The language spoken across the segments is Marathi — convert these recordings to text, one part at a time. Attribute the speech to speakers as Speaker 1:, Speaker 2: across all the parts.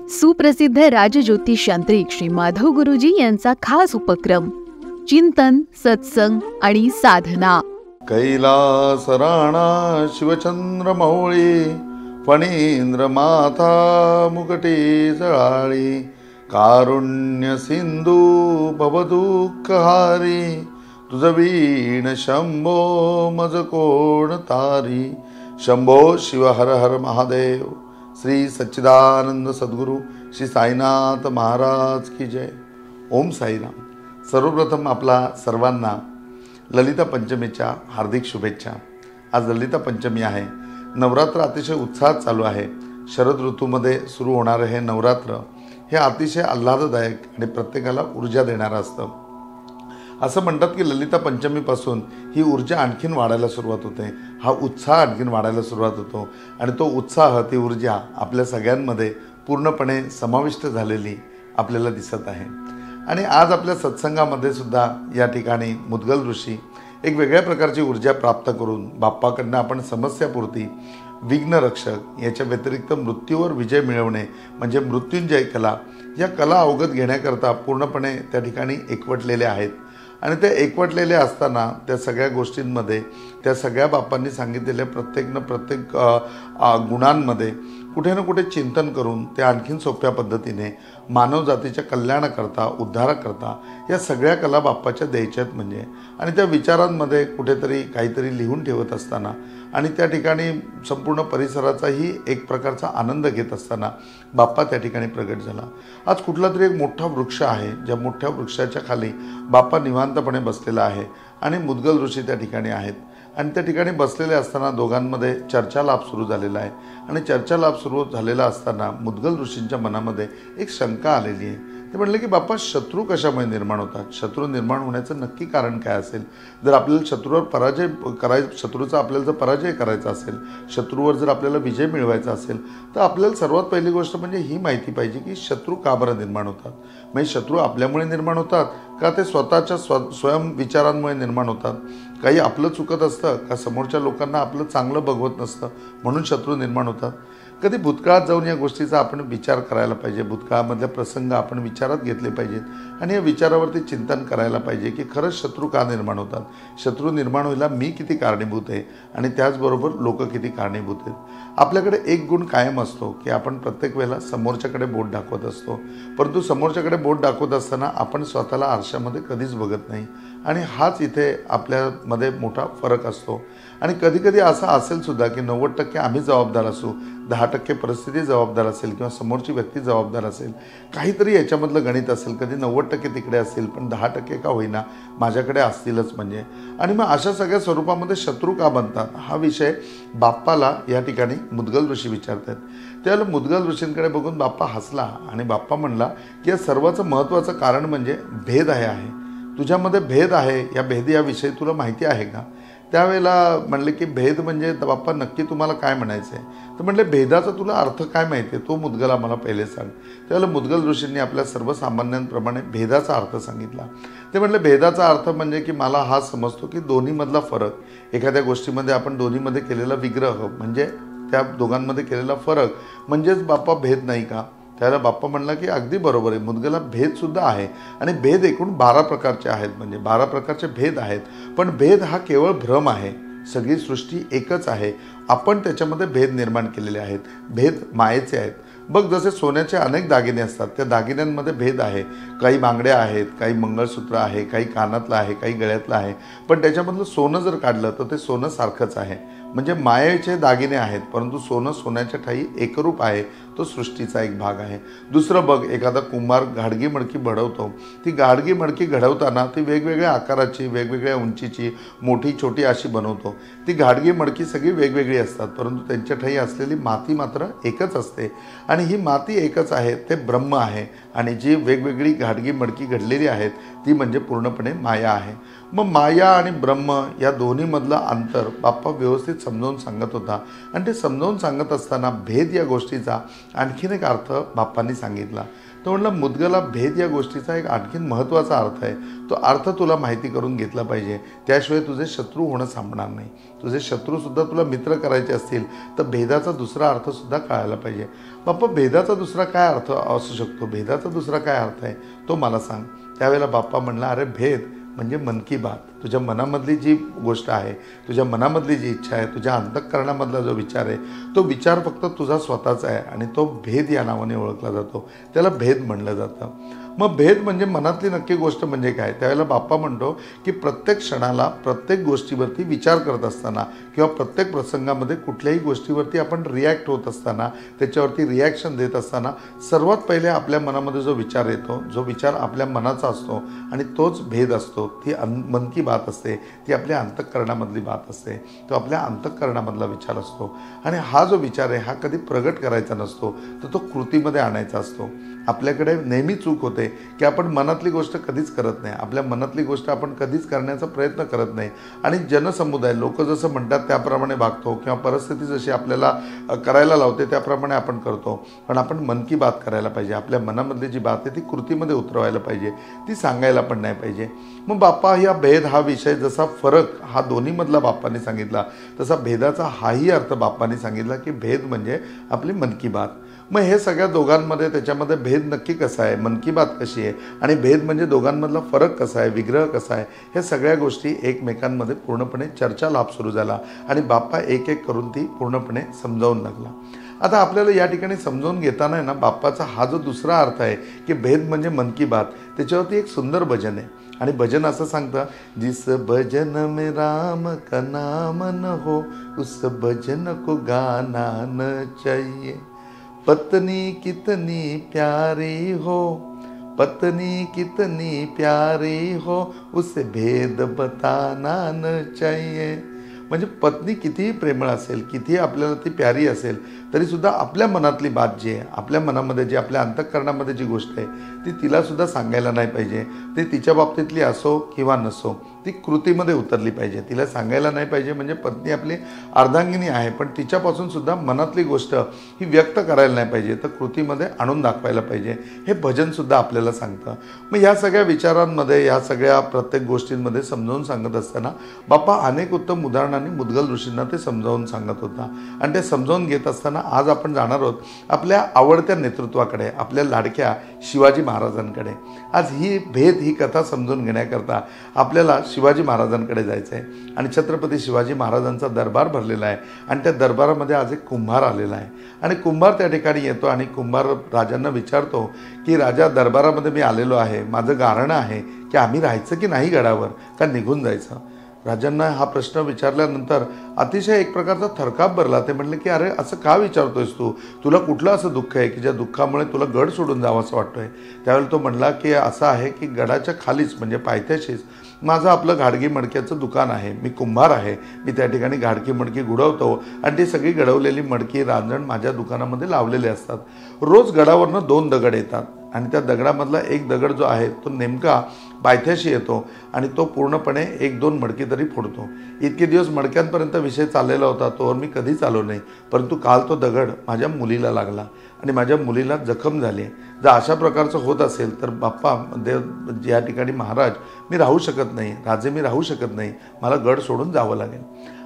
Speaker 1: सुप्रसिद्ध राजज्योतिषांत्रिक श्री माधव गुरुजी यांचा खास उपक्रम चिंतन, सत्संग आणि साधना.
Speaker 2: कैलास राणा शिवचंद्र मौळी, फणींद्र माथा मुकटी जळाळी, कारुण्य सिंधू भवदुःखहारी, तुझ वीण शंभो मज कोण तारी. शंभो शिव हर हर महादेव. श्री सच्चिदानंद सद्गुरू श्री साईनाथ महाराज की जय. ओम साईराम. सर्वप्रथम आपला सर्वांना ललिता पंचमीच्या हार्दिक शुभेच्छा. आज ललिता पंचमी आहे. नवरात्र अतिशय उत्साहात चालू आहे. शरद ऋतूमध्ये सुरू होणारे हे नवरात्र हे अतिशय आल्हाददायक आणि प्रत्येकाला ऊर्जा देणारं असतं. असं म्हणतात की ललिता पंचमीपासून ही ऊर्जा आणखीन वाढायला सुरुवात होते, हा उत्साह आणखीन वाढायला सुरुवात होतो आणि तो उत्साह, ती ऊर्जा आपल्या सगळ्यांमध्ये पूर्णपणे समाविष्ट झालेली आपल्याला दिसत आहे. आणि आज आपल्या सत्संगामध्ये सुद्धा या ठिकाणी मुद्गल ऋषी एक वेगळ्या प्रकारची ऊर्जा प्राप्त करून बाप्पाकडनं आपण समस्यापूर्ती, विघ्नरक्षक याच्या व्यतिरिक्त मृत्यूवर विजय मिळवणे म्हणजे मृत्युंजय कला, या कला अवगत घेण्याकरता पूर्णपणे त्या ठिकाणी एकवटलेले आहेत. आणि ते एकवटलेले असताना त्या सगळ्या गोष्टींमध्ये, त्या सगळ्या बाप्पांनी सांगितलेल्या प्रत्येक गुणांमध्ये कुठे ना कुठे चिंतन करून ते आणखीन सोप्या पद्धतीने मानवजातीच्या कल्याणाकरता, उद्धाराकरता या सगळ्या कला बाप्पाच्या द्यायच्यात म्हणजे. आणि त्या विचारांमध्ये कुठेतरी काहीतरी लिहून ठेवत असताना आणि त्या ठिकाणी संपूर्ण परिसराचाही एक प्रकारचा आनंद घेत असताना बाप्पा त्या ठिकाणी प्रगट झाला. आज कुठला तरी एक मोठा वृक्ष आहे, ज्या मोठ्या वृक्षाच्या खाली बाप्पा निवांतपणे बसलेला आहे आणि मुद्गल ऋषी त्या ठिकाणी आहेत. आणि त्या ठिकाणी बसलेले असताना दोघांमध्ये चर्चालाप सुरू झालेला आहे. आणि चर्चालाप सुरू झालेला असताना मुद्गल ऋषींच्या मनामध्ये एक शंका आलेली आहे. ते म्हणले की बाप्पा, शत्रू कशामुळे निर्माण होतात? शत्रू निर्माण होण्याचं नक्की कारण काय असेल? जर आपल्याला शत्रूचा आपल्याला जर पराजय करायचा असेल, शत्रूवर जर आपल्याला विजय मिळवायचा असेल, तर आपल्याला सर्वात पहिली गोष्ट म्हणजे ही माहिती पाहिजे की शत्रू का बरं निर्माण होतात. म्हणजे शत्रू आपल्यामुळे निर्माण होतात का ते स्वतःच्या स्वयं विचारांमुळे निर्माण होतात? काही आपलं चुकत असतं का समोरच्या लोकांना आपलं चांगलं बघवत नसतं म्हणून शत्रू निर्माण होतात? कधी भूतकाळात जाऊन या गोष्टीचा आपण विचार करायला पाहिजे. भूतकाळामधले प्रसंग आपण विचारात घेतले पाहिजेत आणि या विचारावरती चिंतन करायला पाहिजे की खरंच शत्रू का निर्माण होतात, शत्रू निर्माण व्हायला मी किती कारणीभूत आहे आणि त्याचबरोबर लोक किती कारणीभूत आहेत. आपल्याकडे एक गुण कायम असतो की आपण प्रत्येक वेळेला समोरच्याकडे बोट दाखवत असतो, परंतु समोरच्याकडे बोट दाखवत असताना आपण स्वतःला आरशामध्ये कधीच बघत नाही. आणि हाच इथे आपल्यामध्ये मोठा फरक असतो. आणि कधीकधी असं असेल सुद्धा की 90% आम्ही जबाबदार असू, 10% परिस्थिती जबाबदार असेल किंवा समोरची व्यक्ती जबाबदार असेल, काहीतरी याच्यामधलं गणित असेल. कधी 90% तिकडे असेल पण 10% का होईना माझ्याकडे असतीलच म्हणजे. आणि मग अशा सगळ्या स्वरूपामध्ये शत्रू का बनतात हा विषय बाप्पाला या ठिकाणी मुद्गल ऋषी विचारतात. त्यावेळेला मुद्गल ऋषींकडे बघून बाप्पा हसला आणि बाप्पा म्हणला की या सर्वाचं महत्त्वाचं कारण म्हणजे भेद आहे. तुझ्यामध्ये भेद आहे, या विषयी तुला माहिती आहे का? त्यावेळेला म्हणले की भेद म्हणजे बाप्पा नक्की तुम्हाला काय म्हणायचं आहे? तर म्हणले भेदाचा तुला अर्थ काय माहिती आहे तो मुद्गल आम्हाला पहिले सांग. त्यावेळेला मुद्गल ऋषींनी आपल्या सर्वसामान्यांप्रमाणे भेदाचा अर्थ सांगितला. ते म्हणले भेदाचा अर्थ म्हणजे की मला हा समजतो की दोन्हीमधला फरक, एखाद्या गोष्टीमध्ये आपण दोन्हीमध्ये केलेला विग्रह म्हणजे त्या दोघांमध्ये केलेला फरक म्हणजेच बाप्पा भेद नाही का? त्याला बाप्पा म्हणला की अगदी बरोबर आहे, मुद्गला भेदसुद्धा आहे आणि भेद एकूण 12 प्रकारचे आहेत, म्हणजे 12 प्रकारचे भेद आहेत. पण भेद हा केवळ भ्रम आहे. सगळी सृष्टी एकच आहे, आपण त्याच्यामध्ये भेद निर्माण केलेले आहेत. भेद मायेचे आहेत. बघ, जसे सोन्याचे अनेक दागिने असतात, त्या दागिन्यांमध्ये भेद आहे. काही बांगड्या आहेत, काही मंगळसूत्र आहे, काही कानातलं आहे, काही गळ्यातलं आहे. पण त्याच्यामधलं सोनं जर काढलं तर ते सोनं सारखंच आहे. म्हणजे मायेचे दागिने आहेत परंतु सोनं सोन्याच्या ठायी एकरूप आहे, तो सृष्टीचा एक भाग आहे. दुसरं बघ, एखादा कुंभार गाडगी मडकी घडवतो. ती गाडगी मडकी घडवताना ती वेगवेगळ्या आकाराची, वेगवेगळ्या उंचीची, मोठी छोटी अशी बनवतो. ती गाडगी मडकी सगळी वेगवेगळी असतात परंतु त्यांच्या ठायी असलेली माती मात्र एकच असते. आणि ही माती एकच आहे, ते ब्रह्म आहे. आणि जी वेगवेगळी गाडगी मडकी घडलेली आहेत ती म्हणजे पूर्णपणे माया आहे. मग माया आणि ब्रह्म या दोन्हीमधलं अंतर बाप्पा व्यवस्थित समजावून सांगत होता. आणि ते समजावून सांगत असताना भेद या गोष्टीचा आणखीन एक अर्थ बाप्पांनी सांगितला. तो म्हणला मुद्गला भेद या गोष्टीचा एक आणखीन महत्त्वाचा अर्थ आहे, तो अर्थ तुला माहिती करून घेतला पाहिजे, त्याशिवाय तुझे शत्रू होणं थांबणार नाही. तुझे शत्रूसुद्धा तुला मित्र करायचे असतील तर भेदाचा दुसरा अर्थसुद्धा कळायला पाहिजे. बाप्पा भेदाचा दुसरा काय अर्थ असू शकतो, भेदाचा दुसरा काय अर्थ आहे तो मला सांग. त्यावेळेला बाप्पा म्हणला, अरे भेद म्हणजे मन की बात, तुझ्या मनामधली जी गोष्ट आहे, तुझ्या मनामधली जी इच्छा आहे, तुझ्या अंतःकरणामधला जो विचार आहे, तो विचार फक्त तुझा स्वतःचा आहे आणि तो भेद या नावाने ओळखला जातो, त्याला भेद म्हणलं जातं. मग भेद म्हणजे मनातली नक्की गोष्ट म्हणजे काय. त्यावेळेला बाप्पा म्हणतो की प्रत्येक क्षणाला प्रत्येक गोष्टीवरती विचार करत असताना किंवा प्रत्येक प्रसंगामध्ये कुठल्याही गोष्टीवरती आपण रिॲक्ट होत असताना, त्याच्यावरती रिॲक्शन देत असताना सर्वात पहिले आपल्या मनामध्ये जो विचार येतो, जो विचार आपल्या मनाचा असतो आणि तोच भेद असतो, ती मन की बात असते, ती आपल्या अंतःकरणामधली बात असते, तो आपल्या अंतःकरणामधला विचार असतो. आणि हा जो विचार आहे हा कधी प्रगट करायचा नसतो, तर तो कृतीमध्ये आणायचा असतो. आपल्याकडे नेहमी चूक होते की आपण मनातली गोष्ट कधीच करत नाही, आपल्या मनातली गोष्ट आपण कधीच करण्याचा प्रयत्न करत नाही आणि जनसमुदाय लोक जसं म्हणतात त्याप्रमाणे वागतो किंवा परिस्थिती जशी आपल्याला करायला लावते त्याप्रमाणे आपण करतो. पण आपण मन की बात करायला पाहिजे, आपल्या मनामधली जी बात आहे ती कृतीमध्ये उतरवायला पाहिजे, ती सांगायला पण नाही पाहिजे. मग बाप्पा या भेद हा विषय जसा फरक हा दोन्हीमधला बाप्पांनी सांगितला, तसा भेदाचा हाही अर्थ बाप्पांनी सांगितला की भेद म्हणजे आपली मन की बात. मग हे सगळ्या दोघांमध्ये त्याच्यामध्ये भेद नक्की कसा आहे, मन की बात कशी आहे आणि भेद म्हणजे दोघांमधला फरक कसा आहे, विग्रह कसा आहे, ह्या सगळ्या गोष्टी एकमेकांमध्ये पूर्णपणे चर्चालाभ सुरू झाला आणि बाप्पा एक एक करून ती पूर्णपणे समजावून लागला. आता आपल्याला या ठिकाणी समजावून घेताना आहे ना, बाप्पाचा हा जो दुसरा अर्थ आहे की भेद म्हणजे मन की बात, त्याच्यावरती एक सुंदर भजन आहे आणि भजन असं सांगतं, जिस भजन में राम का नाम न हो उस भजन को गाना न चाहिए. पत्नी कितनी प्यारी हो, पत्नी कितनी प्यारी हो उसे भेद बताना न चाहिए. म्हणजे पत्नी कितीही प्रेमळ असेल, कितीही आपल्याला ती प्यारी असेल, तरीसुद्धा आपल्या मनातली बात जी आहे, आपल्या मनामध्ये जी आपल्या अंतःकरणामध्ये जी गोष्ट आहे ती तिलासुद्धा सांगायला नाही पाहिजे. ती तिच्या बाबतीतली असो किंवा नसो, ती कृतीमध्ये उतरली पाहिजे. तिला सांगायला नाही पाहिजे म्हणजे पत्नी आपली अर्धांगिनी आहे, पण तिच्यापासून सुद्धा मनातली गोष्ट ही व्यक्त करायला नाही पाहिजे, तर कृतीमध्ये आणून दाखवायला पाहिजे. हे भजनसुद्धा आपल्याला सांगतं. मग ह्या सगळ्या विचारांमध्ये, ह्या सगळ्या प्रत्येक गोष्टींमध्ये समजावून सांगत असताना बाप्पा अनेक उत्तम उदाहरणांनी मुद्गल ऋषींना ते समजावून सांगत होता. आणि ते समजावून घेत असताना आज आपण जाणार आहोत आपल्या आवडत्या नेतृत्वाकडे, आपल्या लाडक्या शिवाजी महाराजांकडे. आज ही भेद ही कथा समजून घेण्याकरता आपल्याला शिवाजी महाराजांकडे जायचं आहे आणि छत्रपती शिवाजी महाराजांचा दरबार भरलेला आहे आणि त्या दरबारामध्ये आज एक कुंभार आलेला आहे आणि कुंभार त्या ठिकाणी येतो आणि कुंभार राजांना विचारतो की राजा, दरबारामध्ये मी आलेलो आहे, माझं गारणं आहे की आम्ही राहायचं की नाही गडावर, का निघून जायचं. राजांना हा प्रश्न विचारल्यानंतर अतिशय एक प्रकारचा थरकाप भरला. ते म्हणले की अरे असं का विचारतोयस तू, तुला कुठलं असं दुःख आहे की ज्या दुःखामुळे तुला गड सोडून जावं असं वाटतोय. त्यावेळेला तो म्हणला की असं आहे की गडाच्या खालीच म्हणजे पायथ्याशीच माझं आपलं घाडगी मडक्याचं दुकान आहे, मी कुंभार आहे, मी त्या ठिकाणी घाडकी मडकी घुडवतो आणि ती सगळी घडवलेली मडकी रांजण माझ्या दुकानामध्ये लावलेले असतात. रोज गडावरनं 2 दगड येतात आणि त्या दगडामधला एक दगड जो आहे तो नेमका पायथ्याशी येतो आणि तो पूर्णपणे 1-2 मडकी तरी फोडतो. इतके दिवस मडक्यांपर्यंत विषय चाललेला होता, तोवर मी कधीच आलो नाही, परंतु काल तो दगड माझ्या मुलीला लागला आणि माझ्या मुलीला जखम झाली. जर अशा प्रकारचं होत असेल तर बाप्पा देव या ठिकाणी महाराज मी राहू शकत नाही, राजे मी राहू शकत नाही, मला गड सोडून जावं लागेल.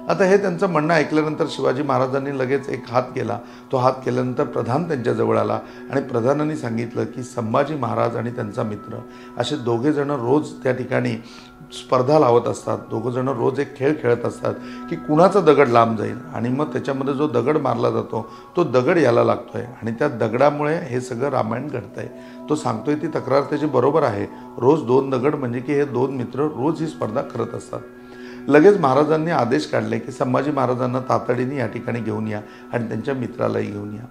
Speaker 2: आता हे त्यांचं म्हणणं ऐकल्यानंतर शिवाजी महाराजांनी लगेच एक हात केला. तो हात केल्यानंतर प्रधान त्यांच्याजवळ आला आणि प्रधानांनी सांगितलं की संभाजी महाराज आणि त्यांचा मित्र असे दोघेजण रोज त्या ठिकाणी स्पर्धा लावत असतात, दोघंजणं रोज एक खेळ खेळत असतात की कुणाचा दगड लांब जाईल आणि मग त्याच्यामध्ये जो दगड मारला जातो तो दगड याला लागतोय आणि त्या दगडामुळे हे सगळं रामायण घडतंय. तो सांगतोय ती तक्रार त्याची बरोबर आहे. रोज 2 दगड म्हणजे की हे 2 मित्र रोज ही स्पर्धा करत असतात. लगेच महाराजांनी आदेश काढले की संभाजी महाराजांना तातडीने या ठिकाणी घेऊन या आणि त्यांच्या मित्रालाही घेऊन या.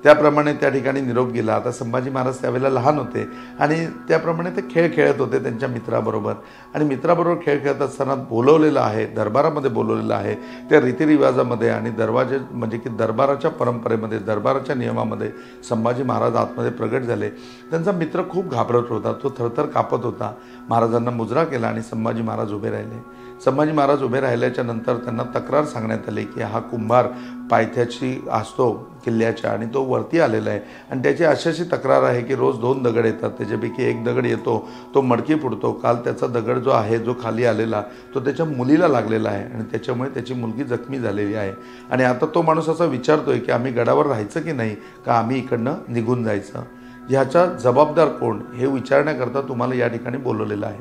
Speaker 2: त्याप्रमाणे त्या ठिकाणी निरोप गेला. आता संभाजी महाराज त्यावेळेला लहान होते आणि त्याप्रमाणे ते खेळ खेळत होते त्यांच्या मित्राबरोबर आणि मित्राबरोबर खेळ खेळत असताना बोलवलेलं आहे, दरबारामध्ये बोलवलेलं आहे, त्या रीतिरिवाजामध्ये आणि दरवाजे म्हणजे की दरबाराच्या परंपरेमध्ये, दरबाराच्या नियमामध्ये संभाजी महाराज आतमध्ये प्रगट झाले. त्यांचा मित्र खूप घाबरत होता, तो थरथर कापत होता. महाराजांना मुजरा केला आणि संभाजी महाराज उभे राहिले. संभाजी महाराज उभे राहिल्याच्या नंतर त्यांना तक्रार सांगण्यात आली की हा कुंभार पायथ्याची असतो किल्ल्याच्या आणि तो वरती आलेला आहे आणि त्याची अशी तक्रार आहे की रोज 2 दगड येतात, त्याच्यापैकी एक दगड येतो तो मडकी फुटतो. काल त्याचा दगड जो आहे जो खाली आलेला तो त्याच्या मुलीला लागलेला आहे आणि त्याच्यामुळे त्याची मुलगी जखमी झालेली आहे. आणि आता तो माणूस असा विचारतोय की आम्ही गडावर राहायचं की नाही, का आम्ही इकडनं निघून जायचं. ह्याचा जबाबदार कोण हे विचारण्याकरता तुम्हाला या ठिकाणी बोलवलेलं आहे.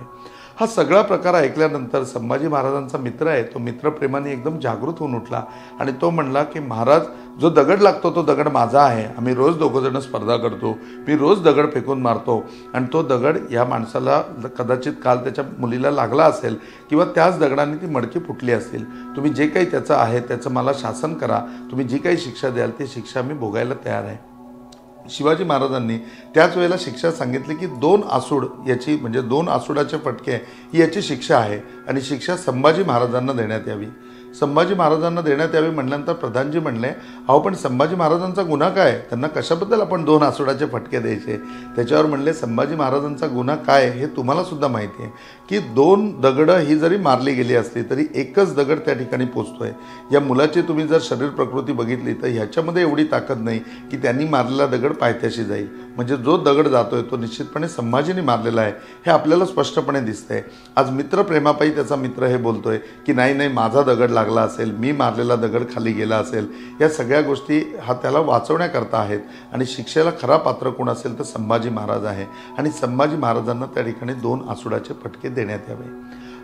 Speaker 2: हा सगळा प्रकार ऐकल्यानंतर संभाजी महाराजांचा मित्र आहे तो मित्रप्रेमाने एकदम जागृत होऊन उठला आणि तो म्हणला की महाराज, जो दगड लागतो तो दगड माझा आहे. आम्ही रोज दोघंजण स्पर्धा करतो, मी रोज दगड फेकून मारतो आणि तो दगड या माणसाला कदाचित काल त्याच्या मुलीला लागला असेल किंवा त्याच दगडाने ती मडकी फुटली असेल. तुम्ही जे काही त्याचं आहे त्याचं मला शासन करा, तुम्ही जी काही शिक्षा द्याल ती शिक्षा मी भोगायला तयार आहे. शिवाजी महाराजांनी त्याच वेळेला शिक्षा सांगितली की 2 आसूड याची म्हणजे 2 आसूडाचे फटके ही याची शिक्षा आहे आणि शिक्षा संभाजी महाराजांना देण्यात यावी. संभाजी महाराजांना देण्यात यावी म्हटल्यानंतर प्रधानजी म्हणले, अहो पण संभाजी महाराजांचा गुन्हा काय, त्यांना कशाबद्दल आपण 2 आसूडाचे फटके द्यायचे. त्याच्यावर म्हणले, संभाजी महाराजांचा गुन्हा काय हे तुम्हाला सुद्धा माहिती आहे की 2 दगडं ही जरी मारली गेली असली तरी एकच दगड त्या ठिकाणी पोचतोय. या मुलाची तुम्ही जर शरीर प्रकृती बघितली तर ह्याच्यामध्ये एवढी ताकद नाही की त्यांनी मारलेला दगड पायथ्याशी जाईल. म्हणजे जो दगड जातोय तो निश्चितपणे संभाजीने मारलेला आहे हे आपल्याला स्पष्टपणे दिसतंय. आज मित्रप्रेमापायी त्याचा मित्र हे बोलतोय की नाही नाही माझा दगड लागला असेल, मी मारलेला दगड खाली गेला असेल. या सगळ्या गोष्टी हा त्याला वाचवण्याकरता आहेत आणि शिक्षेला खरा पात्र कोण असेल तर संभाजी महाराज आहे आणि संभाजी महाराजांना त्या ठिकाणी 2 आसूडाचे फटके देण्यात यावे.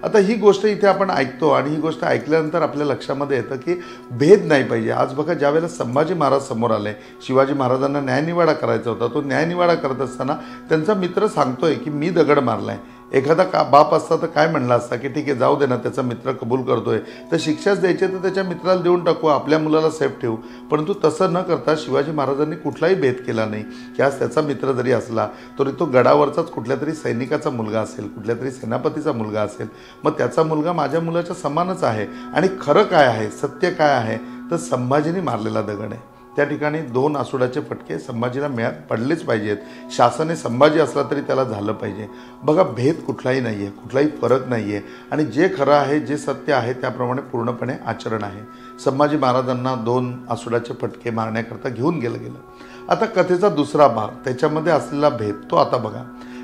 Speaker 2: आता ही गोष्ट इथे आपण ऐकतो आणि ही गोष्ट ऐकल्यानंतर आपल्या लक्षामध्ये येतं की भेद नाही पाहिजे. आज बघा, ज्यावेळेला संभाजी महाराज समोर आले, शिवाजी महाराजांना न्यायनिवाडा करायचा होता, तो न्यायनिवाडा करत असताना त्यांचा मित्र सांगतोय की मी दगड मारलाय. एखादा बाप असता तर काय म्हणला असता की ठीक आहे जाऊ दे ना, त्याचा मित्र कबूल करतोय तर शिक्षाच द्यायची तर त्याच्या मित्राला देऊन टाकू, आपल्या मुलाला सेफ ठेवू. परंतु तसं न करता शिवाजी महाराजांनी कुठलाही भेद केला नाही की आज त्याचा मित्र जरी असला तरी तो गडावरचाच कुठल्या तरी सैनिकाचा मुलगा असेल, कुठल्या तरी सेनापतीचा मुलगा असेल, मग त्याचा मुलगा माझ्या मुलाच्या समानच आहे. आणि खरं काय आहे, सत्य काय आहे तर संभाजीने मारलेला दगड आहे. त्या ठिकाणी 2 आसूडाचे फटके संभाजीला पडलेच पाहिजेत. शासने संभाजी असला तरी त्याला झालं पाहिजे. बघा, भेद कुठलाही नाही आहे, कुठलाही फरक नाही आहे आणि जे खरं आहे, जे सत्य आहे त्याप्रमाणे पूर्णपणे आचरण आहे. संभाजी महाराजांना 2 आसूडाचे फटके मारण्याकरता घेऊन गेलं. आता कथेचा दुसरा भाग, त्याच्यामध्ये असलेला भेद तो आता बघा.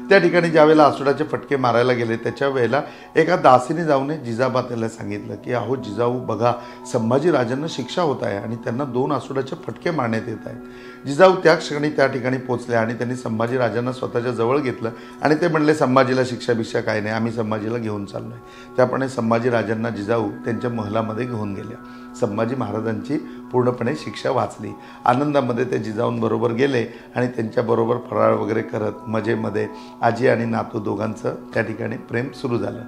Speaker 2: त्या ठिकाणी ज्यावेळेला आसूडाचे फटके मारायला गेले त्याच्या वेळेला एका दासीने जाऊन जिजाबाईला सांगितलं की अहो जिजाऊ बघा, संभाजी राजांना शिक्षा होत आहे आणि त्यांना 2 आसूडाचे फटके मारण्यात येत आहेत. जिजाऊ त्या क्षणी त्या ठिकाणी पोचल्या आणि त्यांनी संभाजी राजांना स्वतःच्या जवळ घेतलं आणि ते म्हणले, संभाजीला शिक्षा काय नाही, आम्ही संभाजीला घेऊन चाललोय. त्याप्रमाणे संभाजी राजांना जिजाऊ त्यांच्या महलामध्ये घेऊन गेल्या. संभाजी महाराजांची पूर्णपणे शिक्षा वाचली. आनंदामध्ये ते जिजाऊंबरोबर गेले आणि त्यांच्याबरोबर फराळ वगैरे करत मजेमध्ये आजी आणि नातू दोघांचं त्या ठिकाणी प्रेम सुरू झालं.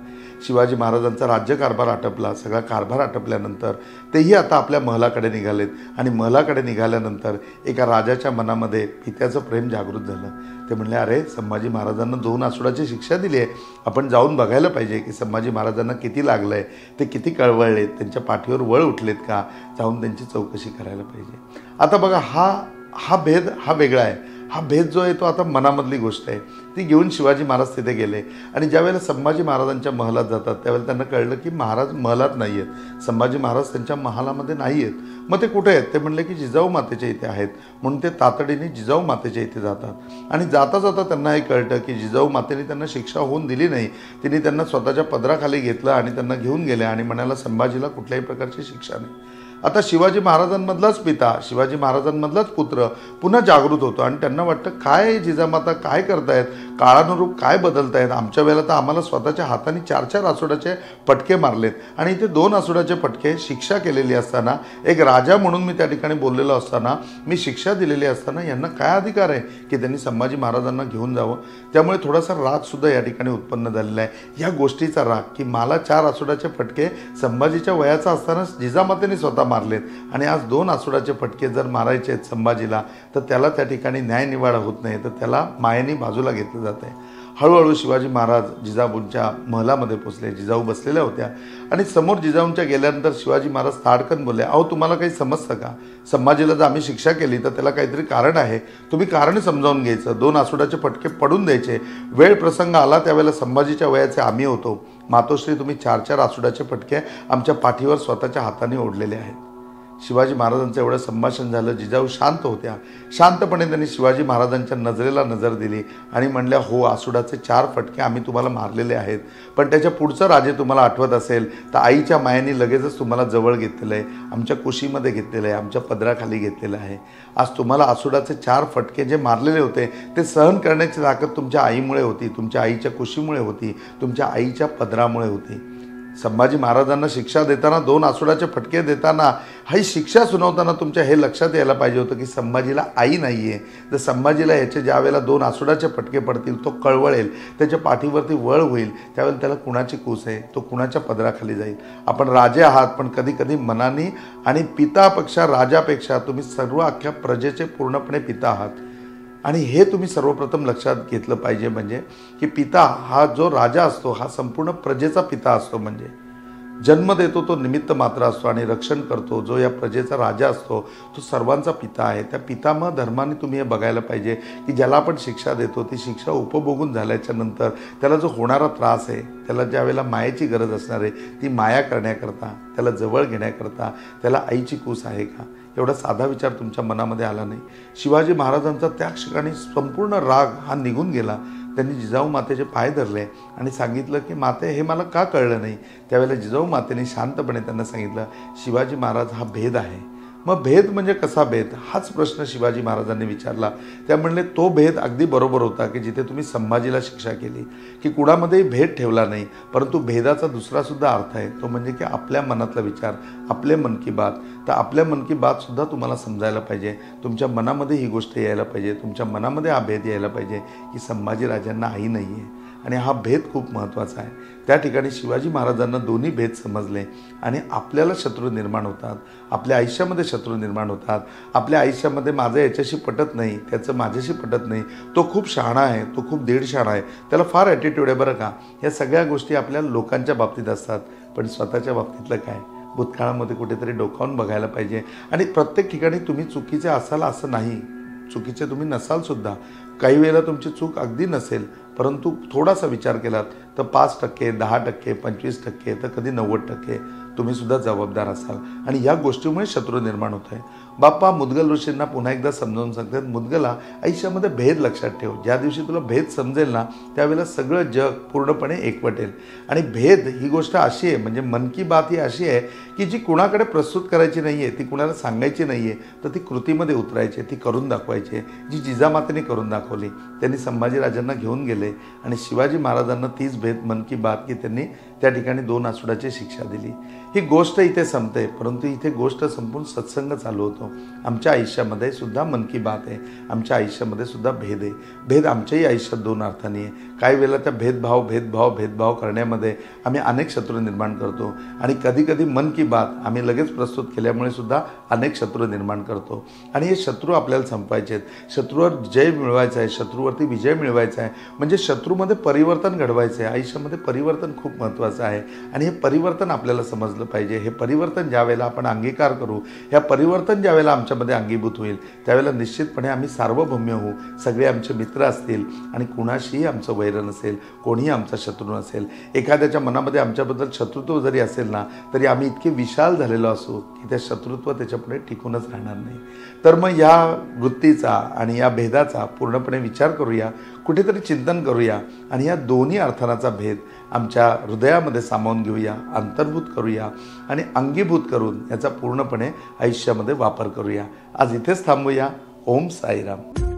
Speaker 2: शिवाजी महाराजांचा राज्यकारभार आटपला. सगळा कारभार आटपल्यानंतर तेही आता आपल्या महलाकडे निघालेत आणि महलाकडे निघाल्यानंतर एका राजाच्या मनामध्ये पित्याचं प्रेम जागृत झालं. ते म्हणले, अरे संभाजी महाराजांना 2 आसूडाची शिक्षा दिली आहे, आपण जाऊन बघायला पाहिजे की संभाजी महाराजांना किती लागलं आहे, ते किती कळवळलेत, त्यांच्या पाठीवर वळ उठलेत का, जाऊन त्यांची चौकशी करायला पाहिजे. आता बघा, हा भेद हा वेगळा आहे. हा भेद जो आहे तो आता मनामधली गोष्ट आहे. ती घेऊन शिवाजी महाराज तिथे गेले आणि ज्यावेळेला संभाजी महाराजांच्या महलात जातात त्यावेळेला त्यांना कळलं की महाराज महलात नाही आहेत, संभाजी महाराज त्यांच्या महालामध्ये नाही आहेत. मग ते कुठे आहेत? ते म्हणले की जिजाऊ मातेच्या इथे आहेत. म्हणून ते तातडीने जिजाऊ मातेच्या इथे जातात आणि जाता जाता त्यांना हे कळतं की जिजाऊ मातेने त्यांना शिक्षा होऊन दिली नाही. तिने त्यांना स्वतःच्या पदराखाली घेतलं आणि त्यांना घेऊन गेल्या आणि म्हणाला, संभाजीला कुठल्याही प्रकारची शिक्षा नाही. आता शिवाजी महाराजांमधलाच पिता, शिवाजी महाराजांमधलाच पुत्र पुन्हा जागृत होतो आणि त्यांना वाटतं काय जिजामाता काय करतायत, काळानुरूप काय बदलतायत. आमच्या वेळेला तर आम्हाला स्वतःच्या हाताने 4-4 आसूडाचे फटके मारलेत आणि इथे 2 आसूडाचे फटके शिक्षा केलेली असताना, एक राजा म्हणून मी त्या ठिकाणी बोललेलो असताना, मी शिक्षा दिलेली असताना यांना काय अधिकार आहे की त्यांनी संभाजी महाराजांना घेऊन जावं. त्यामुळे थोडासा रागसुद्धा या ठिकाणी उत्पन्न झालेला आहे. या गोष्टीचा राग की मला 4 आसूडाचे फटके संभाजीच्या वयाचा असताना जिजामातेने स्वतः मारलेत आणि आज 2 आसूडाचे फटके जर मारायचे आहेत संभाजीला तर त्याला त्या ठिकाणी न्यायनिवाडा होत नाही, तर त्याला मायेने बाजूला घेतलं जात आहे. हळूहळू शिवाजी महाराज जिजाऊंच्या महलामध्ये पोचले. जिजाऊ बसलेल्या होत्या आणि समोर जिजाऊंच्या गेल्यानंतर शिवाजी महाराज ताडकन बोलले, अहो तुम्हाला काही समजतं का, संभाजीला जर आम्ही शिक्षा केली तर त्याला काहीतरी कारण आहे, तुम्ही कारण समजावून घ्यायचं. 2 आसूडाचे फटके पडून द्यायचे. वेळ प्रसंग आला त्यावेळेला संभाजीच्या वयाचे आम्ही होतो. मातोश्री तुम्ही 4-4 आसूडाचे फटके आमच्या पाठीवर स्वतःच्या हाताने ओढलेले आहेत. शिवाजी महाराजांचं एवढं संभाषण झालं, जिजाऊ शांत होत्या. शांतपणे त्यांनी शिवाजी महाराजांच्या नजरेला नजर दिली आणि म्हणल्या, हो, आसुडाचे 4 फटके आम्ही तुम्हाला मारलेले आहेत, पण त्याच्या पुढचं राजे तुम्हाला आठवत असेल तर आईच्या मायेने लगेचच तुम्हाला जवळ घेतलेलं आहे, आमच्या कुशीमध्ये घेतलेलं आहे, आमच्या पदराखाली घेतलेलं आहे. आज तुम्हाला आसुडाचे 4 फटके जे मारलेले होते ते सहन करण्याची ताकद तुमच्या आईमुळे होती, तुमच्या आईच्या कुशीमुळे होती, तुमच्या आईच्या पदरामुळे होती. संभाजी महाराजांना शिक्षा देताना 2 आसुडाचे फटके देताना, ही शिक्षा सुनावताना तुमच्या हे लक्षात यायला पाहिजे होतं की संभाजीला आई नाही आहे. जर संभाजीला याचे ज्या वेळेला 2 आसुडाचे फटके पडतील, तो कळवळेल, त्याच्या पाठीवरती वळ होईल, त्यावेळेला त्याला कुणाची कूस आहे, तो कुणाच्या पदराखाली जाईल. आपण राजे आहात, पण कधी कधी मनाने आणि पितापेक्षा, राजापेक्षा तुम्ही सर्व अख्ख्या प्रजेचे पूर्णपणे पिता आहात. आणि हे तुम्ही सर्वप्रथम लक्षात घेतलं पाहिजे, म्हणजे की पिता हा जो राजा असतो हा संपूर्ण प्रजेचा पिता असतो. म्हणजे जन्म देतो तो निमित्त मात्र असतो आणि रक्षण करतो जो या प्रजेचा राजा असतो तो सर्वांचा पिता आहे. त्या पितामह धर्माने तुम्ही हे बघायला पाहिजे की ज्याला आपण शिक्षा देतो ती शिक्षा उपभोगून झाल्याच्या नंतर त्याला जो होणारा त्रास आहे, त्याला ज्या वेळेला मायेची गरज असणार आहे, ती माया करण्याकरता, त्याला जवळ घेण्याकरता त्याला आईची कूस आहे का, एवढा साधा विचार तुमच्या मनामध्ये आला नाही. शिवाजी महाराजांचा त्या क्षणी संपूर्ण राग हा निघून गेला. त्यांनी जिजाऊ मातेचे पाय धरले आणि सांगितलं की माते, हे मला का कळलं नाही. त्यावेळेला जिजाऊ मातेने शांतपणे त्यांना सांगितलं, शिवाजी महाराज हा भेद आहे. मग भेद म्हणजे कसा भेद, हाच प्रश्न शिवाजी महाराजांनी विचारला. त्या म्हणले, तो भेद अगदी बरोबर होता की जिथे तुम्ही संभाजीला शिक्षा केली की कुणामध्येही भेद ठेवला नाही, परंतु भेदाचा दुसरा सुद्धा अर्थ आहे, तो म्हणजे की आपल्या मनातला विचार, आपले मन की बात. तर आपल्या मन की बात सुद्धा तुम्हाला समजायला पाहिजे, तुमच्या मनामध्ये ही गोष्ट यायला पाहिजे, तुमच्या मनामध्ये हा भेद यायला पाहिजे की संभाजी राजांना आई नाही आहे. आणि हा भेद खूप महत्त्वाचा आहे. त्या ठिकाणी शिवाजी महाराजांना दोन्ही भेद समजले आणि आपल्याला शत्रू निर्माण होतात, आपल्या आयुष्यामध्ये शत्रू निर्माण होतात. आपल्या आयुष्यामध्ये माझं याच्याशी पटत नाही, त्याचं माझ्याशी पटत नाही, तो खूप शहाणा आहे, तो खूप दीड शहाणा आहे, त्याला फार ॲटिट्यूड आहे बरं का. या सगळ्या गोष्टी आपल्या लोकांच्या बाबतीत असतात, पण स्वतःच्या बाबतीतलं काय, भूतकाळामध्ये कुठेतरी डोकावून बघायला पाहिजे. आणि प्रत्येक ठिकाणी तुम्ही चुकीचे असाल असं नाही, चुकीचे तुम्ही नसाल सुद्धा. काही वेळेला तुमची चूक अगदी नसेल, परंतु थोडासा विचार केलात तर 5%, 10%, 25%, तर कधी 90% तुम्ही सुद्धा जबाबदार असाल. आणि या गोष्टीमुळे शत्रू निर्माण होत आहे. बाप्पा मुद्गल ऋषींना पुन्हा एकदा समजावून सांगतात, मुद्गला, आयुष्यामध्ये भेद लक्षात ठेव. ज्या दिवशी तुला भेद समजेल ना, त्यावेळेला सगळं जग पूर्णपणे एकवटेल. आणि भेद ही गोष्ट अशी आहे, म्हणजे मन की बात ही अशी आहे की जी कुणाकडे प्रस्तुत करायची नाही आहे, ती कुणाला सांगायची नाही आहे, तर ती कृतीमध्ये उतरायची, ती करून दाखवायची. जी जिजामातेने करून दाखवली. त्यांनी संभाजीराजांना घेऊन गेले आणि शिवाजी महाराजांना तीच भेद मन की बात की त्यांनी त्या ठिकाणी 2 आसुडाची शिक्षा दिली. ही गोष्ट इथे संपते, परंतु इथे गोष्ट संपून सत्संग चालू होतो. आमच्या आयुष्यामध्ये सुद्धा मन की बात आहे, आमच्या आयुष्यामध्ये सुद्धा भेद आहे. भेद आमच्याही आयुष्यात 2 अर्थाने आहे. काही वेळेला त्या भेदभाव करण्यामध्ये आम्ही अनेक शत्रू निर्माण करतो आणि कधी कधी मन की बात आम्ही लगेच प्रस्तुत केल्यामुळे सुद्धा अनेक शत्रू निर्माण करतो. आणि हे शत्रू आपल्याला संपवायचे आहेत, शत्रूवर जय मिळवायचा आहे, शत्रूवरती विजय मिळवायचा आहे, म्हणजे शत्रूमध्ये परिवर्तन घडवायचं आहे. आयुष्यामध्ये परिवर्तन खूप महत्त्वाचं आहे आणि हे परिवर्तन आपल्याला समजलं पाहिजे. हे परिवर्तन ज्या वेळेला आपण अंगीकार करू, ह्या परिवर्तन ज्या वेळेला आमच्यामध्ये अंगीभूत होईल, त्यावेळेला निश्चितपणे आम्ही सार्वभौम्य होऊ. सगळे आमचे मित्र असतील आणि कुणाशीही आमचं वैर नसेल, कोणीही आमचा शत्रू नसेल. एखाद्याच्या मनामध्ये आमच्याबद्दल शत्रुत्व जरी असेल ना, तरी आम्ही इतके विशाल झालेलो असू की त्या शत्रुत्व त्याच्यापुढे टिकूनच राहणार नाही. तर मग या वृत्तीचा आणि या भेदाचा पूर्णपणे विचार करूया, कुठेतरी चिंतन करूया आणि या दोन्ही अर्थानाचा भेद आमच्या हृदयामध्ये सामावून घेऊया, अंतर्भूत करूया आणि अंगीभूत करून याचा पूर्णपणे आयुष्यामध्ये वापर करूया. आज इथेच थांबूया. ओम साईराम.